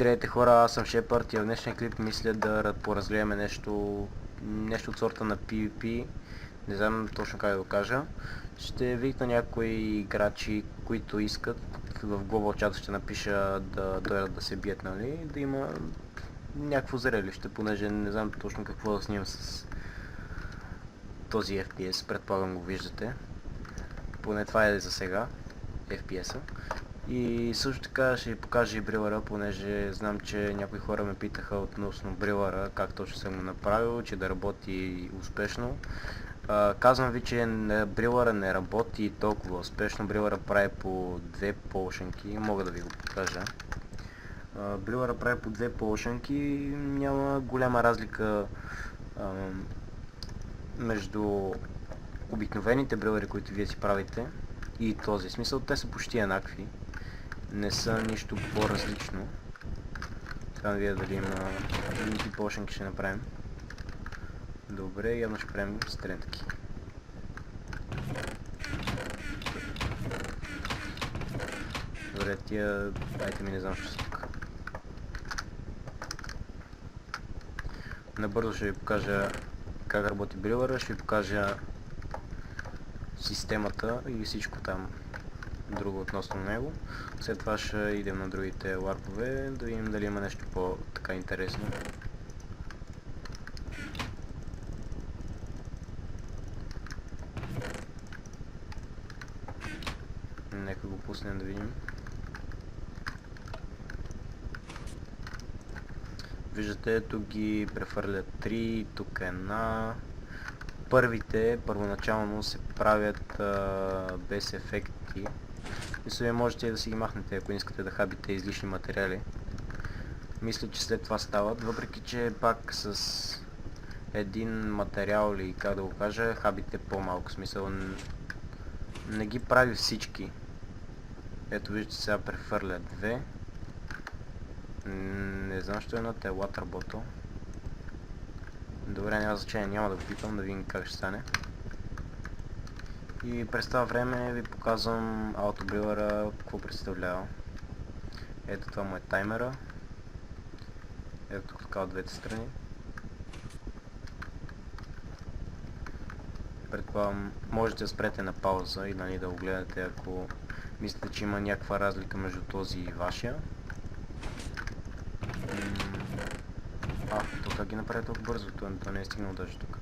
Здравейте хора, аз съм Шепард и в днешния клип мисля да поразгледаме нещо от сорта на PvP. Не знам точно как да го кажа. Ще викна някои играчи, които искат. В Global чата ще напиша да дойдат да се бият, нали? Да има някакво зрелище, понеже не знам точно какво да снимам с този FPS. Предполагам го виждате. Поне това е за сега. FPS-а. И също така ще ви покажа и брилъра, понеже знам, че някои хора ме питаха относно брилъра, как точно съм го направил, че да работи успешно. Казвам ви, че брилъра не работи толкова успешно. Брилъра прави по две полшенки, мога да ви го покажа. Брилъра прави по две полшенки, няма голяма разлика между обикновените брилъри, които вие си правите, и този. В смисъл, те са почти еднакви. Не са нищо по-различно. Трябва да видя дали има някакви полшенки ще направим. Добре, явно ще правим стрелки. Добре, тия айтеми не знам що са тук. Набързо ще ви покажа как работи брилъра, ще ви покажа системата и всичко там друго относно него. След това ще идем на другите ларпове, да видим дали има нещо по-така интересно. Нека го пуснем да видим. Виждате, тук ги префърлят 3, тук една. Първите първоначално се правят без ефекти. И вие можете да си ги махнете, ако искате да хабите излишни материали. Мисля, че след това стават, въпреки че пак с един материал, или как да го кажа, хабите по-малко. Смисъл, не ги прави всички. Ето виждате, сега префърля две. Не знам, що е едно, те е water bottle. Добре, няма значение, няма да го пипам, да видим как ще стане. И през това време ви показвам аутобрилъра, какво представлява. Ето това му е таймера. Ето тук така от двете страни. Предполагам, можете да спрете на пауза и да го гледате, ако мислите, че има някаква разлика между този и вашия. То как ги направи толкова бързо? То не е стигнал даже тук.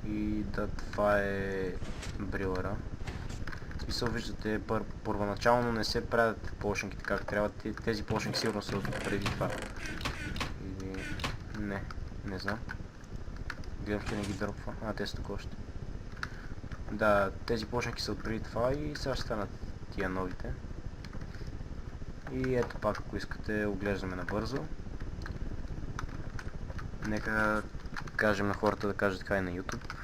И да, това е брилъра. В смисъл, виждате, първоначално не се правят полшенките как трябва. Тези полшенки сигурно са от преди това. Или... не знам. Гледам, че не ги дропва. Те са тук още. Да, тези полшенки са от преди това и сега ще станат тия новите. И ето пак, ако искате, оглеждаме набързо. Нека кажем на хората да кажат така и на YouTube.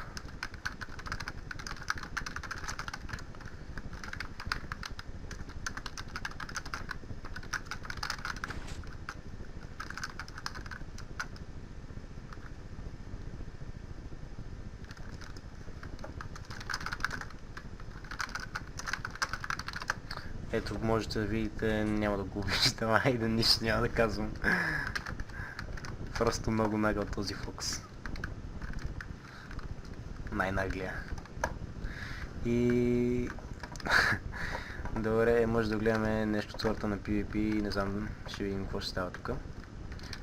Ето, можете да видите, няма да го обиждам, айде нищо няма да казвам. Просто много нагъл този Фокс. Най-наглия. И... Добре, може да гледаме нещо от сорта на PvP, не знам, ще видим какво ще става тук.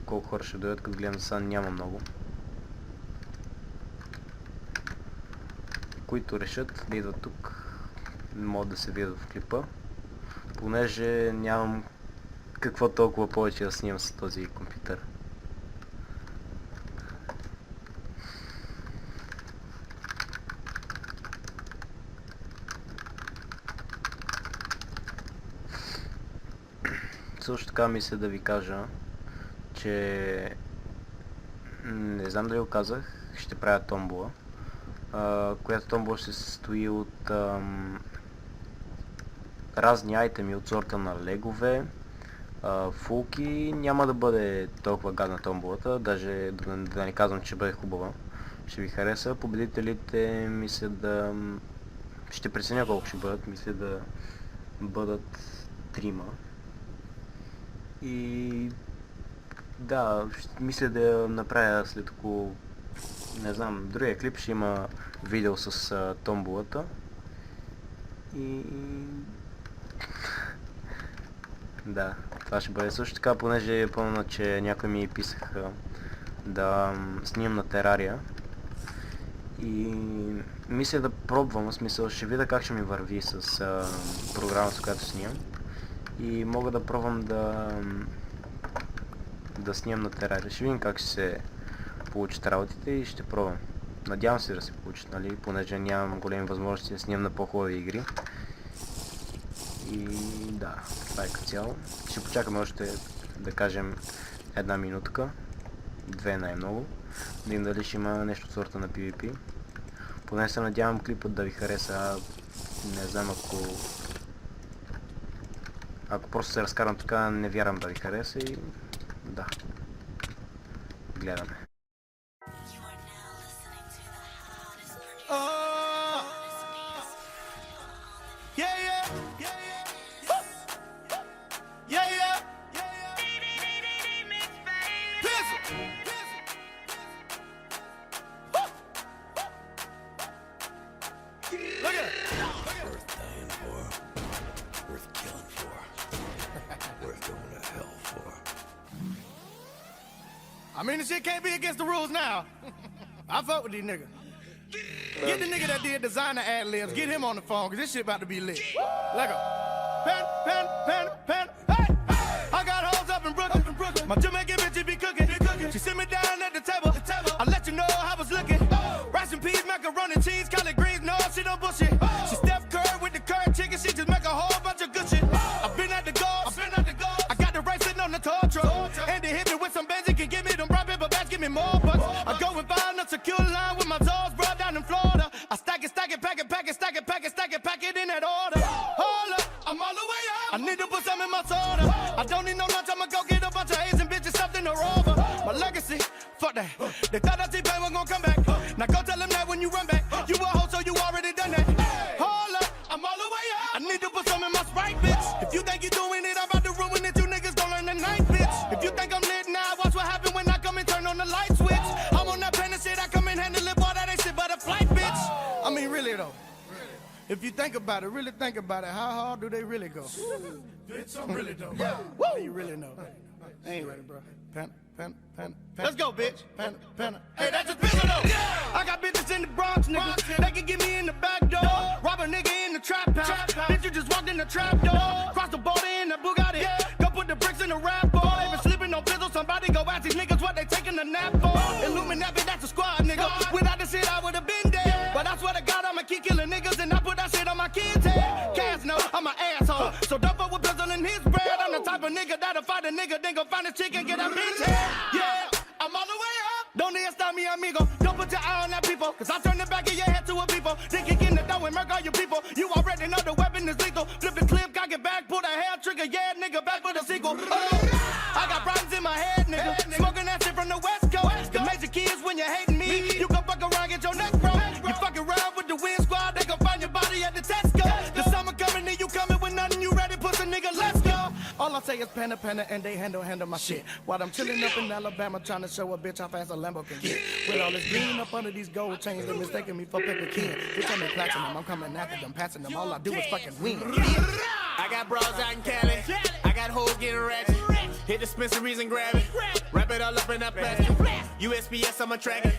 Колко хора ще дойдат, като гледам сега няма много. Които решат да идват тук, могат да се видят в клипа. Понеже нямам какво толкова повече да снимам с този компютър. Също така мисля да ви кажа, че не знам дали го казах, ще правя томбола, която томбола ще се състои от разни айтеми от сорта на легове, фулки. Няма да бъде толкова гадна томболата, даже да не казвам, че ще бъде хубава. Ще ви хареса. Победителите мисля да... ще преценя колко ще бъдат, мисля да бъдат трима. И да, мисля да я направя след около, не знам, другия клип ще има видео с томболата. И да, това ще бъде също така, понеже помня, че някои ми писаха да снимам на терария. И мисля да пробвам, в смисъл ще видя как ще ми върви с програмата, с която снимам. И мога да пробвам да снимам на терария. Ще видим как ще се получат работите и ще пробвам. Надявам се да се получат, нали, понеже нямам големи възможности да снимам на по-хубави игри. И да, това е като цяло. Ще почакаме още, да кажем, една минутка. 2 най-много. Да видим дали ще има нещо от сорта на PvP. Поне се надявам клипът да ви хареса. Не знам, ако просто се разкарам така, не вярвам да ви хареса и да. Гледаме. I mean, this shit can't be against the rules now. I fuck with these niggas. Get the nigga that did designer ad-libs, get him on the phone, cause this shit about to be lit. Let go. Pen. Hey! I got hoes up in Brooklyn. My Jamaican bitch be cooking. She sit me down at the table. I let you know how I was looking. Rice and peas, macaroni, cheese, collard greens, no, she don't bullshit. She Steph Curry with the curd chicken, she just make a whole bunch of good shit. I've been at the golf. I got the right sitting on the tow truck. And they hit me with some Benzie, can give me them brown paper bags, give me more bucks. I go and find a secure line with my toes brought down in Florida. I stack it, pack it in that order. Hold up, I'm all the way up. I need to put some in my soda. I don't need no lunch, I'ma go get a bunch of Asian bitches, something to rover. My legacy, fuck that. They thought that T-Pain was gonna come back. Now go tell them that when you run back. You a hoe, so you already done that. Hold up, I'm all the way up. I need to put some in my Sprite, bitch. If you think you doing it, I'm about to ruin it. You niggas gon' learn tonight, bitch. If you think I'm lit now, watch what happen when I come and turn on the light switch. I'm on that pen and shit, I come and handle it, boy, that ain't shit but a flight, bitch. I mean, really though. If you think about it, really think about it, how hard do they really go? Bitch, I'm really dumb. Yeah. How you really know? I ain't ready, bro. Pen. Let's go, bitch. Pen. Hey, that's just pistol though. Yeah. I got bitches in the Bronx, nigga. They can get me in the back door. Rob a nigga in the trap house. Bitch, you just walked in the trap door. Cross the border in the Bugatti. Yeah. Go put the bricks in the rap ball. They been sleeping on pizzle. Somebody go ask these niggas what they taking a nap for. Illuminati, that's a squad, nigga. Without the shit, I would've been dead. But I swear to God, I'ma keep killing niggas and I put that shit on my kids' head. Cass know I'm an asshole, so don't fuck with pizzle in his bread. I'm the type of nigga that'll fight a nigga, then go find a chick and get a bitch head. Yeah, I'm all the way up. Don't need to stop me, amigo. Don't put your eye on that people, cause I turn the back of your head to a people. Then kick in the door and murk all your people. You already know the weapon is lethal. Flip the clip, cock it back, pull the hair trigger. Yeah, nigga, back for the sequel. I got problems in my head, nigga. Smoking that shit from the West Coast. The major kids when you're hating me. You gon' fuck around, get your neck broke. You fuck around with the Win Squad, they gon' find your body at the Tesco. The summer coming and you coming with nothing, you ready, pussy nigga, let's go. All I say is penna, and they handle my shit. While I'm chilling up in Alabama trying to show a bitch how fast a Lambo can get. With all this green up under these gold chains, they're mistaking me for Pepper King. Bitch, I'm in platinum, I'm coming after them, passing them. All I do is fucking win. I got bras out in Cali. I got hoes getting ratchet. Hit dispensaries and grab it. Wrap it all up in that plastic. USPS, I'm a tracker.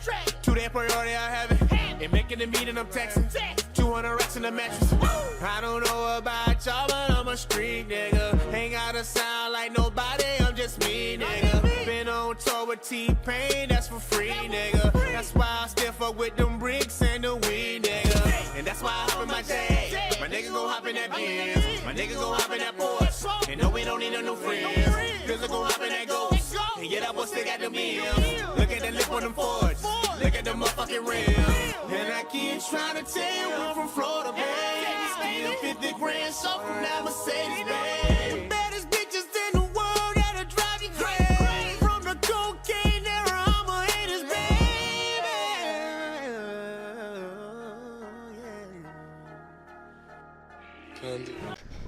2-day priority, I have it. And making the meeting, I'm texting. 200 racks in the mattress. I don't know about y'all, but I'm a street nigga. Ain't gotta sound like nobody, I'm just me, nigga. Been on tour with T-Pain, that's for free, nigga. That's why I still fuck with them bricks and the weed, nigga. And that's why I hop in my Jag. My niggas gon' hop in that Benz. My niggas gon' hop in that Porsche. And no, we don't need no new friends. Cause they gon' hop in that Ghost. And yeah, that boy still got the meals. Look at the lip on them Fords. Look at the motherfucking rims. And I keep trying to tell you we're from Florida, babe. Still 50 grand, so from that Mercedes, babe. Baddest bitches in the world that'll drive you crazy. From the cocaine era, I'm a haters, baby.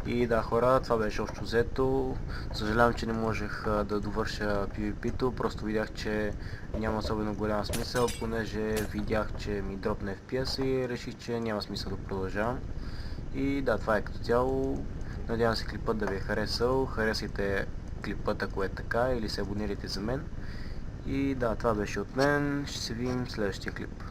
И И да, хора, това беше общо взето. Съжалявам, че не можех да довърша PvP-то, просто видях, че няма особено голям смисъл, понеже видях, че ми дропне FPS и реших, че няма смисъл да продължавам. И да, това е като цяло. Надявам се клипът да ви е харесал. Харесайте клипът, ако е така, или се абонирайте за мен. И да, това беше от мен. Ще се видим в следващия клип.